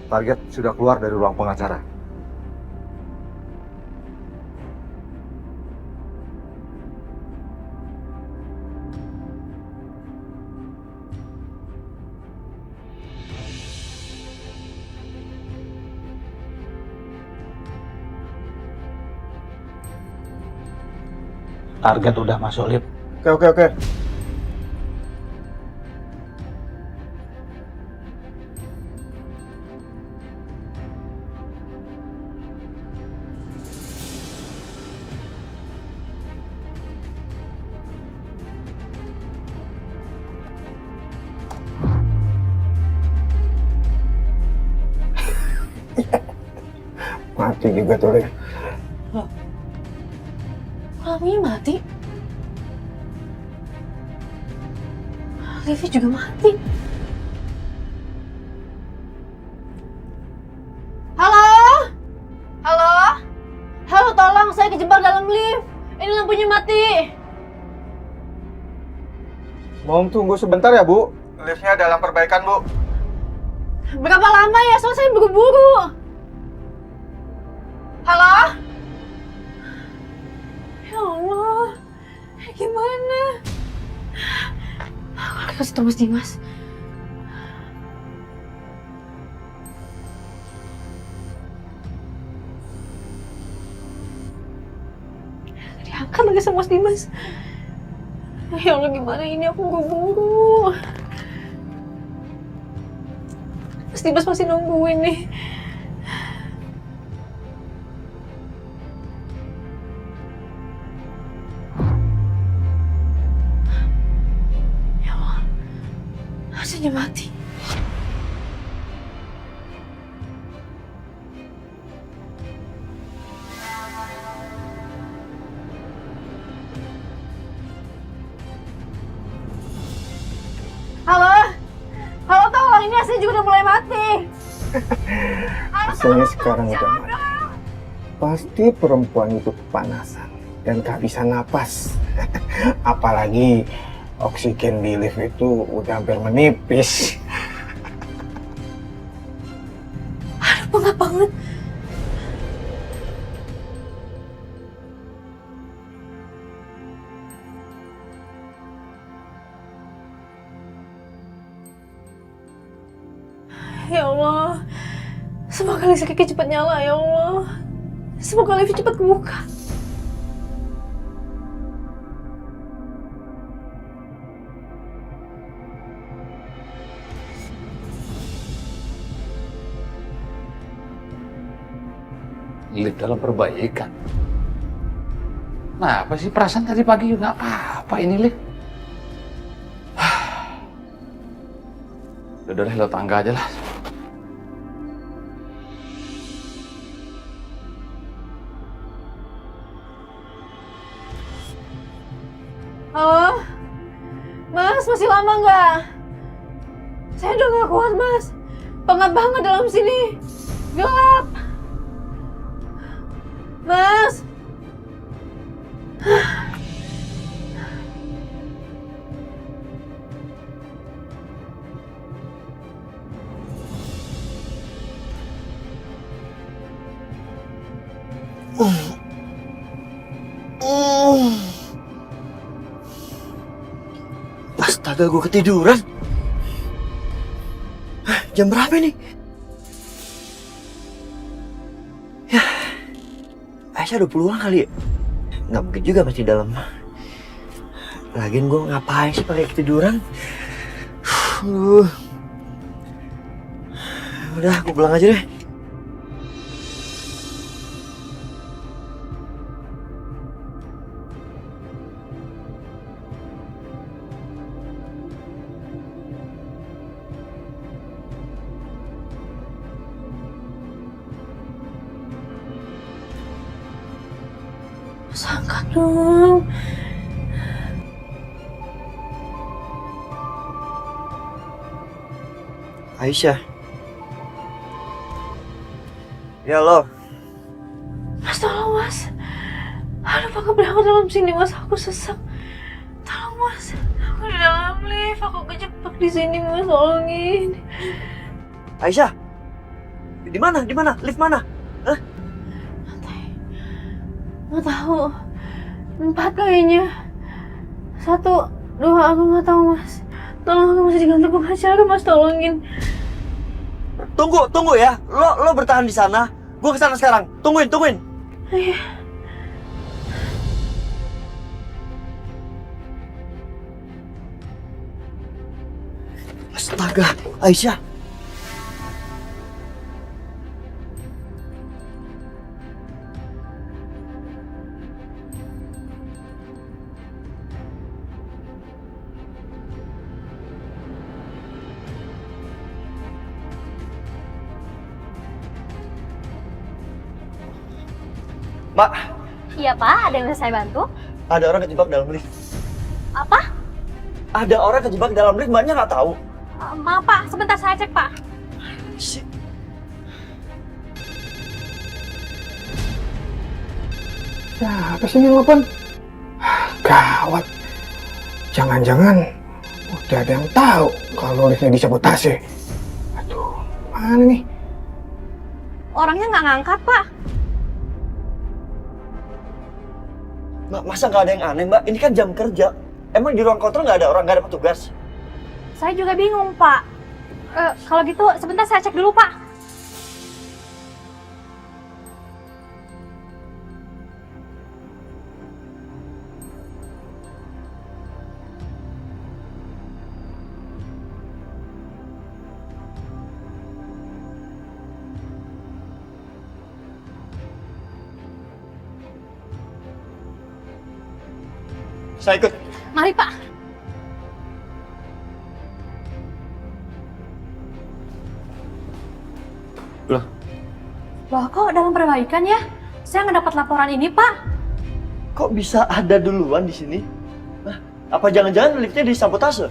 Target sudah keluar dari ruang pengacara. Target udah masuk lift. Oke. Mati juga tuh, Liv. Mami mati. Livi juga mati. Halo? Halo? Halo, tolong, saya kejebak dalam lift. Ini lampunya mati. Mohon tunggu sebentar ya, Bu. Liftnya dalam perbaikan, Bu. Berapa lama ya? Soalnya saya buru-buru. Halo? Ya Allah, gimana? Aku harus kasih tau Mas Dimas. Diangkat lagi sama Mas Dimas. Ya Allah, gimana ini, aku buru-buru. Mas Dimas masih nungguin nih. Rasanya mati. Halo? Halo, tolong, ini aslinya juga udah mulai mati. Hasilnya sekarang udah mati. Pasti perempuan itu kepanasan dan kehabisan napas. Apalagi oksigen di lift itu udah hampir menipis. Aduh, pengap banget. Ya Allah, semoga listrik cepat nyala ya Allah. Semoga lift cepat kebuka. Lift dalam perbaikan. Nah, apa sih perasaan tadi pagi juga apa-apa ini lift? Udah lewat tangga aja lah. Halo? Mas, masih lama nggak? Saya udah nggak kuat, Mas. Pengap banget dalam sini. Gelap. Mas. Astaga, gue ketiduran. Jam berapa nih? Ya, Aisyah udah pulang kali ya? Nggak mungkin juga masih di dalam. Lagian gue ngapain sih pakai ketiduran? Udah, gue pulang aja deh. Mas, angkat dong. Aisyah. Ya lo. Mas, tolong, Mas. Aduh, pakai berangkat dalam sini, Mas. Aku sesak. Tolong, Mas. Aku di dalam lift. Aku kejebak di sini, Mas. Tolongin. Aisyah. Di mana? Di mana? Lift mana? Hah? Nggak tahu. 4 kayaknya. 1, 2, aku nggak tahu mas. Tolong, aku masih digantung pengacara mas, tolongin. Tunggu ya. Lo bertahan di sana. Gue kesana sekarang. Tungguin. Iya. Astaga, Aisyah. Mbak, Iya Pak, ada yang bisa saya bantu? ada orang kejebak dalam lift. Apa? Ada orang kejebak dalam lift, mbaknya nggak tahu. Maaf Pak, sebentar saya cek Pak. Shit. Siapa sih ini nelfon? Gawat. Jangan-jangan udah ada yang tahu kalau liftnya disabotase. Aduh, mana nih? Orangnya nggak ngangkat Pak. Mbak, masa nggak ada yang aneh, Mbak? Ini kan jam kerja. Emang di ruang kontrol nggak ada orang, nggak ada petugas? Saya juga bingung Pak. Kalau gitu sebentar saya cek dulu Pak. Saya ikut. Mari Pak. Loh, kok dalam perbaikan ya? Saya nggak dapat laporan ini Pak. Kok bisa ada duluan di sini? Hah? Apa jangan-jangan liftnya disabotase?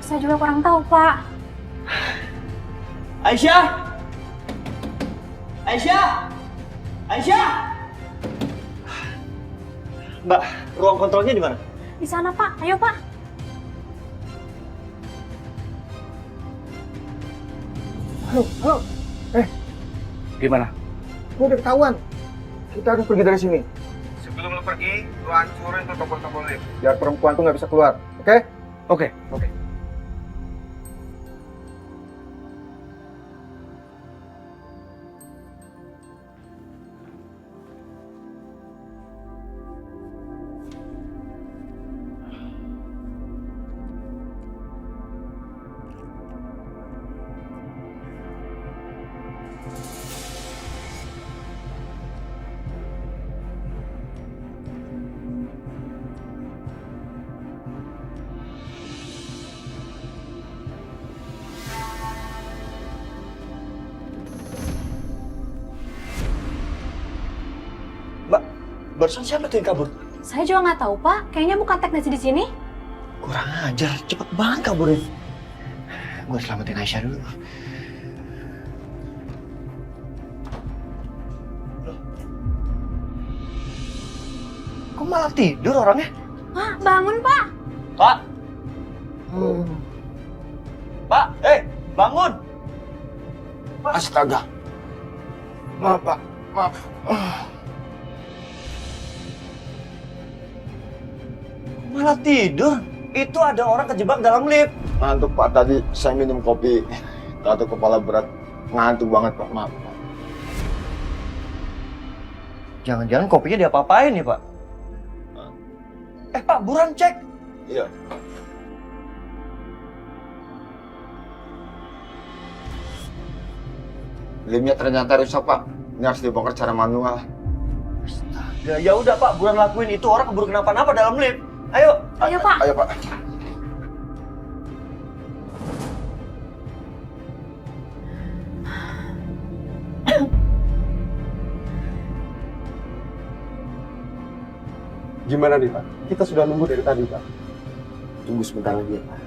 Saya juga kurang tahu Pak. Aisyah! Aisyah! Aisyah! Mbak, ruang kontrolnya di mana? Di sana Pak, ayo Pak. Halo. Gimana? Gue udah ketahuan. Kita harus pergi dari sini. Sebelum lo pergi, lo hancurin tuh tombol-tombol lift. Biar perempuan tuh nggak bisa keluar. Oke? Oke. Mbak, barusan siapa tuh yang kabur? Saya juga nggak tahu Pak. Kayaknya bukan teknisi di sini. Kurang ajar, cepet banget kaburnya. Gue selamatin Aisyah dulu. Loh. Kok malah tidur orangnya? Pak, bangun Pak. Pak! Pak, bangun! Astaga. Maaf, Pak. Maaf. Malah tidur? Itu ada orang kejebak dalam lift. Ngantuk Pak, tadi saya minum kopi. Tato kepala berat. Ngantuk banget Pak, maaf Pak. Jangan-jangan kopinya diapa-apain ya Pak? Pak, buruan cek. Iya. Liftnya ternyata rusak Pak. Ini harus dibongkar secara manual. Ya udah Pak, buruan lakuin. Itu orang keburu kenapa-napa dalam lift. Ayo. Ayo Pak. Ayo Pak. Gimana nih Pak? Kita sudah nunggu dari tadi Pak. Tunggu sebentar lagi ya Pak.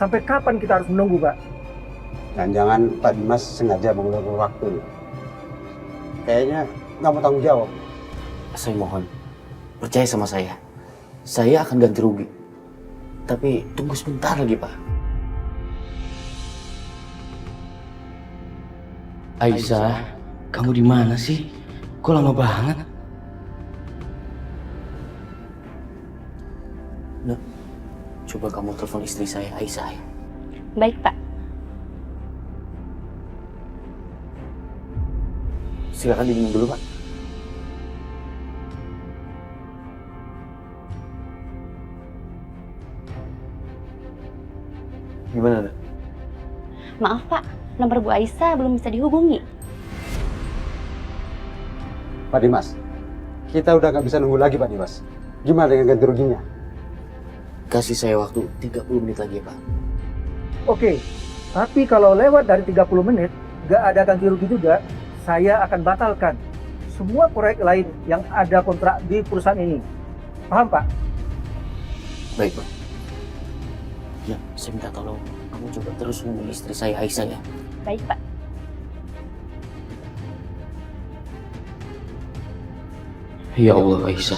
Sampai kapan kita harus menunggu Pak? Jangan-jangan Pak Dimas sengaja mengulur waktu. Kayaknya nggak mau tanggung jawab. Saya mohon, percaya sama saya. Saya akan ganti rugi. Tapi tunggu sebentar lagi, Pak. Aisyah, kamu di mana sih? Kok lama banget? Nah, coba kamu telepon istri saya, Aisyah. Baik, Pak. Silakan diminum dulu, Pak. Gimana, Nak? Maaf, Pak. Nomor Bu Aisyah belum bisa dihubungi. Pak Dimas, kita udah nggak bisa nunggu lagi Pak Dimas. Gimana dengan ganti ruginya? Kasih saya waktu 30 menit lagi ya, Pak. Oke, tapi kalau lewat dari 30 menit, nggak ada ganti rugi juga, saya akan batalkan semua proyek lain yang ada kontrak di perusahaan ini. Paham, Pak? Baik, Pak. Ya, saya minta tolong kamu coba terus hubungi istri saya, Aisyah ya. Baik, Pak. Ya Allah, Aisyah.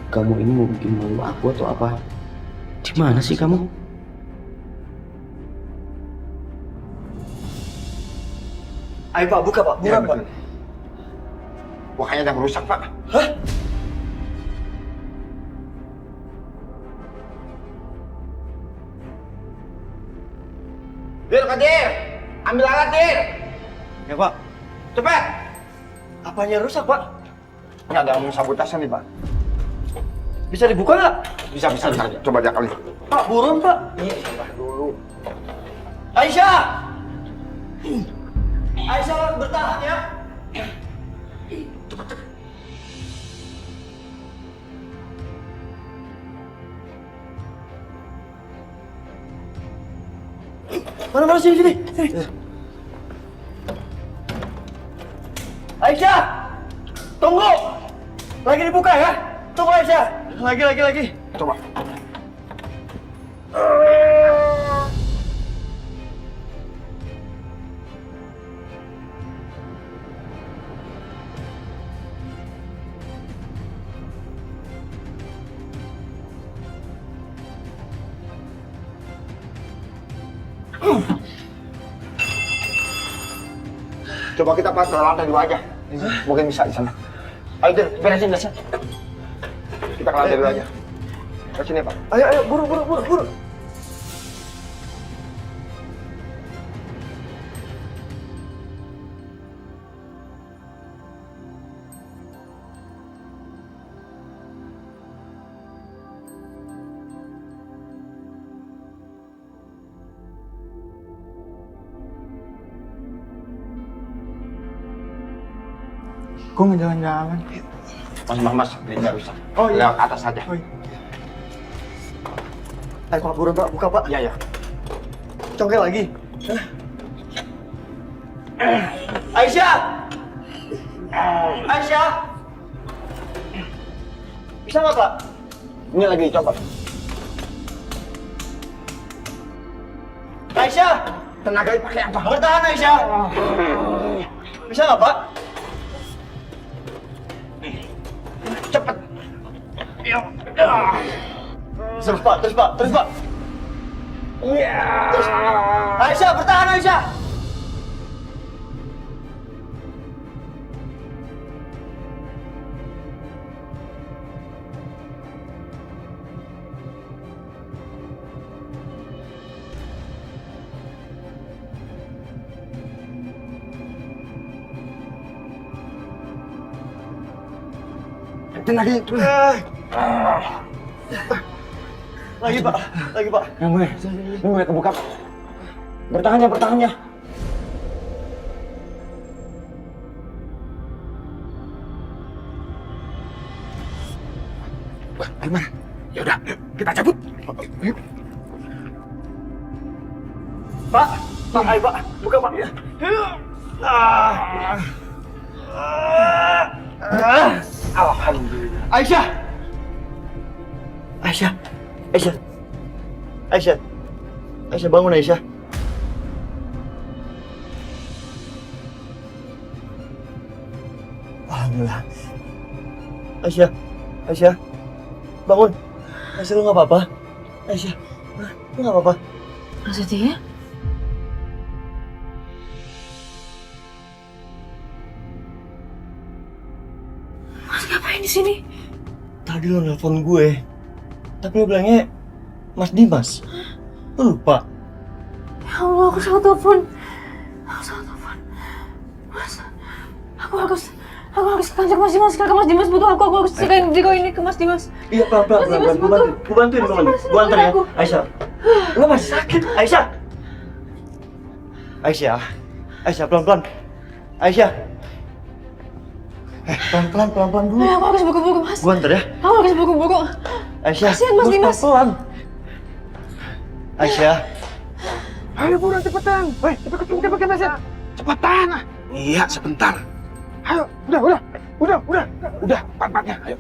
Kamu ini mau bikin malu aku atau apa? Di mana sih kamu? Ayo Pak, buka Pak, buka Pak. Wah, kayaknya ada yang rusak, Pak. Hah? Dir, Kadir! Ambil alat, Dir! Ya Pak. Cepat! Apanya rusak Pak? Ini ada yang sabotase nih, Pak. Bisa dibuka nggak? Bisa. Coba dia kali. Pak, buruan Pak. Iya, coba dulu. Aisyah! Aisyah bertahan ya. Mana sini. Aisyah! Tunggu! Lagi dibuka ya? Tunggu Aisyah! Lagi. Coba. Coba kita pas ke lantai 2 aja. Mungkin bisa di sana. Ayo, Dir, beresin. Kita ke lantai 2 aja. Ke sini, Pak. Ayo, buru. Kok nggak jalan-jalan? Mas, ini rusak. Oh iya. Lewat atas saja. Ayo Pak, buruan Pak, buka Pak. Iya. Congkel lagi. Aisyah! Bisa nggak Pak? Ini lagi dicoba. Aisyah! Tenaga pakai apa? Bertahan Aisyah! Bisa nggak Pak? Cepet. Terus Pak. Iya. Terus. Aisyah, bertahan Aisyah! Tenaga itu. Lagi Pak. Yang mulai kebuka. Bertahannya. Wah, gimana? Ya udah, kita cabut. Yuk. Pak, ayo Pak, buka Pak. Alhamdulillah. Aisyah, bangun Aisyah. Alhamdulillah. Aisyah, bangun. Aisyah, lu nggak apa-apa? Aisyah, lu nggak apa-apa? Maksudnya? di sini? Tadi lo nelpon gue, tapi lo bilangnya Mas Dimas. Lo lupa? Ya Allah, aku salah telepon. Mas, aku harus ke kantor Mas Dimas. Kalau Mas Dimas butuh aku harus serahin Diko ini ke Mas Dimas. Iya, pelan-pelan. Gue bantuin lo. Gue antar ya. Aisyah, lo masih sakit. Aisyah, pelan-pelan. Aisyah. Pelan-pelan dulu. Aku harus buru-buru, Mas. Gue antar ya. Aku harus buru-buru. Aisyah, Kasihan Mas Dimas. pelan-pelan. Aisyah. Ayo buruan cepetan. Woi, cepet Mas. Cepetan. Iya, sebentar. Ayo, udah, empat-empatnya. Ayo.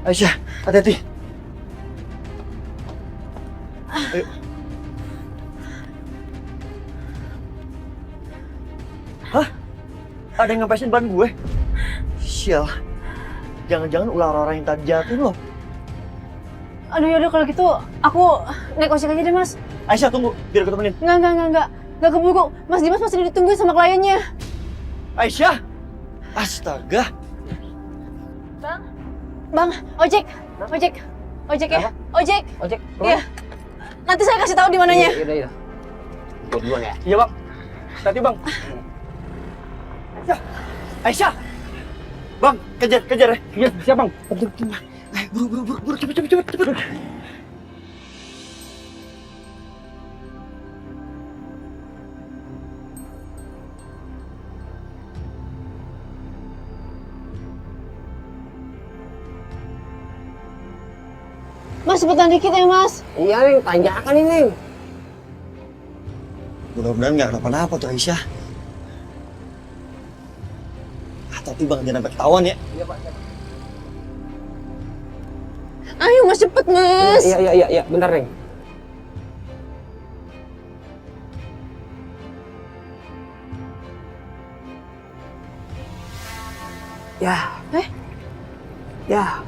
Aisyah, hati-hati. Ayo. Hah? Ada yang ngepesin ban gue? Sial. Jangan-jangan ular orang yang tadi jatuhin lo. Aduh, yaudah kalau gitu aku naik ojek aja deh, Mas. Aisyah, tunggu. Biar aku temenin. Enggak. Nggak keburu. Mas Dimas masih ditungguin sama kliennya. Aisyah! Astaga. Bang, ojek ya? Ojek. Iya. Nanti saya kasih tahu di mananya. Iya. Gue duluan ya. Iya, Bang. Hati, Bang. Aisyah! Bang, kejar ya. Iya, siap Bang. Buru, cepet. Mas, cepetan dikit ya, Mas. Iya, Neng. Tanjakan ini, Neng. Mudah-mudahan nggak kenapa-napa tuh Aisyah. Tapi Bang, jangan sampai ketahuan ya. Iya, Pak. Ayo, Mas, cepet, Mas. Iya. Bentar, Neng. Ya. Ya.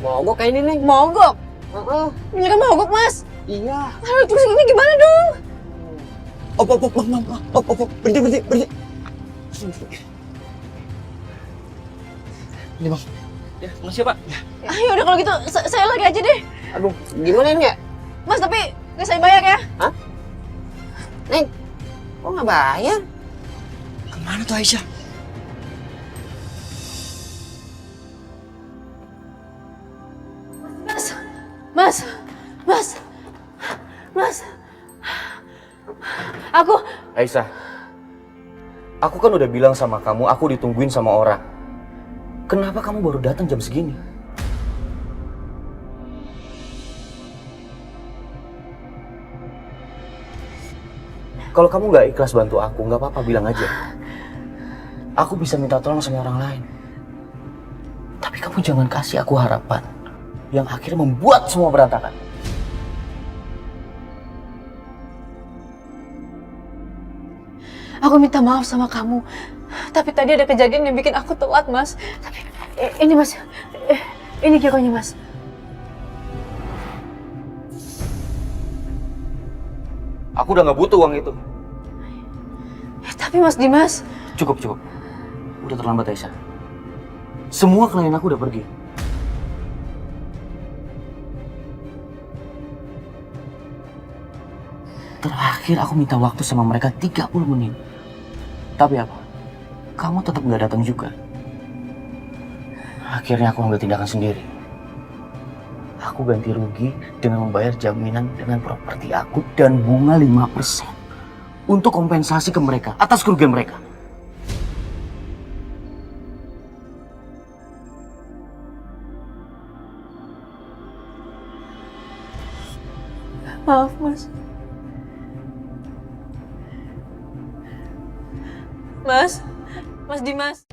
Mogok kayak ini, Neng. Mogok? Heeh. Ini kan mogok, Mas. Iya. Aduh, terus ini gimana dong? Op, berhenti. Ini Bang. Ya, makasih Pak. Ayo, udah kalau gitu saya lagi aja deh. Aduh, gimana ini ya? Mas, tapi nggak saya bayar ya? Neng, kok nggak bayar? Kemana tuh Aisyah? Mas. Aku Aisyah, aku kan udah bilang sama kamu aku ditungguin sama orang. Kenapa kamu baru datang jam segini? Kalau kamu nggak ikhlas bantu aku, nggak apa-apa, bilang aja. Aku bisa minta tolong sama orang lain. Tapi kamu jangan kasih aku harapan yang akhirnya membuat semua berantakan. Aku minta maaf sama kamu. Tapi tadi ada kejadian yang bikin aku telat, Mas. Tapi ini, Mas. Ini gironya, Mas. Aku udah nggak butuh uang itu. Tapi Mas Dimas... Cukup. Udah terlambat, Aisyah. Semua klien aku udah pergi. Terakhir aku minta waktu sama mereka 30 menit. Tapi apa? Kamu tetap nggak datang juga. Akhirnya aku ambil tindakan sendiri. Aku ganti rugi dengan membayar jaminan dengan properti aku dan bunga 5% untuk kompensasi ke mereka atas kerugian mereka. Maaf, Mas. Mas Dimas.